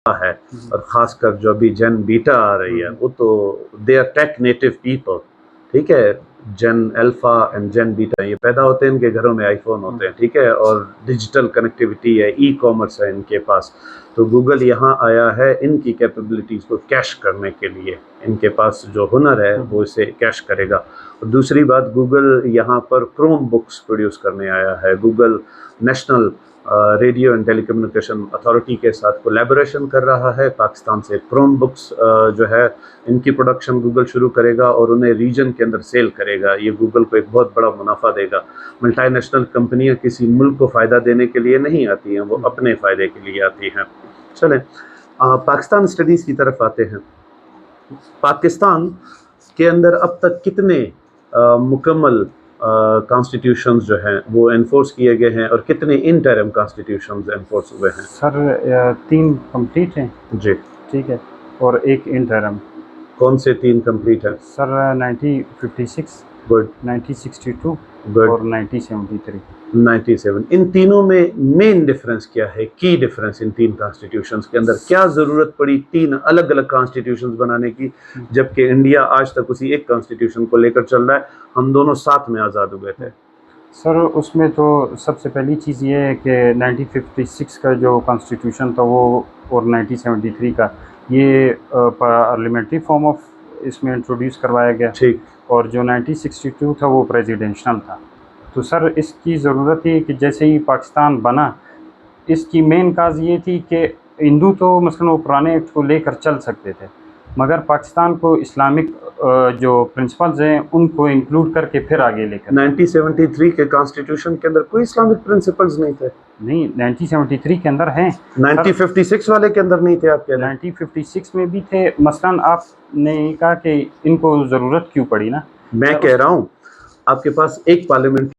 ہے، اور خاص کر جو ابھی جن بیٹا آ رہی ہے وہ تو they are tech native people, ٹھیک ہے، جن الفا اینڈ جن بیٹا یہ پیدا ہوتے ہیں، ان کے گھروں میں آئی فون ہوتے ہیں، ٹھیک ہے، اور ڈیجیٹل کنیکٹیوٹی ہے، ای کامرس ہے ان کے پاس. تو گوگل یہاں آیا ہے ان کی کیپیبلٹیز کو کیش کرنے کے لیے، ان کے پاس جو ہنر ہے وہ اسے کیش کرے گا. اور دوسری بات، گوگل یہاں پر کروم بکس پروڈیوس کرنے آیا ہے. Google national radio and telecommunication authority کے ساتھ کولیبوریشن کر رہا ہے. پاکستان سے کروم بکس جو ہے ان کی پروڈکشن گوگل شروع کرے گا اور انہیں ریجن کے اندر سیل کرے گا. یہ گوگل کو ایک بہت بڑا منافع دے گا. ملٹی نیشنل کمپنیاں کسی ملک کو فائدہ دینے کے لیے نہیں آتی ہیں، وہ اپنے فائدے کے لیے آتی ہیں. چلیں پاکستان اسٹڈیز کی طرف آتے ہیں. پاکستان کے اندر اب تک کتنے مکمل کانسٹیٹیوشنز جو ہیں وہ انفورس کیے گئے ہیں اور کتنے انٹرم کانسٹیٹیوشنز انفورس ہوئے ہیں؟ سر 3 کمپلیٹ ہیں جی. ٹھیک ہے، اور ایک انٹرم. کون سے 3 کمپلیٹ ہیں؟ سر 1956، گڈ 1962 گڈ اور 1973. 97. ان تینوں میں مین ڈفرنس کیا ہے؟ کی ڈفرنس ان 3 کانسٹیٹیوشنز کے اندر کیا ضرورت پڑی 3 الگ الگ کانسٹیٹیوشنز بنانے کی، جبکہ انڈیا آج تک اسی ایک کانسٹیٹیوشن کو لے کر چل رہا ہے؟ ہم دونوں ساتھ میں آزاد ہوئے تھے. سر اس میں تو سب سے پہلی چیز یہ ہے کہ 1956 کا جو کانسٹیٹیوشن تھا وہ اور 1973 کا یہ پارلیمنٹری فارم آف اس میں انٹروڈیوس کروایا گیا، ٹھیک. اور جو 1962 تھا وہ پریزیڈنشل تھا. تو سر اس کی ضرورت تھی کہ جیسے ہی پاکستان بنا، اس کی مین کاز یہ تھی کہ ہندو تو مثلاً وہ پرانے ایکٹ کو لے کر چل سکتے تھے، مگر پاکستان کو اسلامک جو پرنسپلز ہیں ان کو انکلوڈ کر کے پھر آگے لے کر 1973 کے کانسٹیٹیوشن کے اندر کوئی اسلامک پرنسپلز نہیں تھے. نہیں 1973 کے اندر ہیں. 1956 والے کے اندر نہیں تھے آپ کہہ رہے ہیں؟ 1956 میں بھی تھے. مثلاً آپ نے کہا کہ ان کو ضرورت کیوں پڑی نا، میں کہہ رہا ہوں آپ کے پاس ایک پارلیمنٹ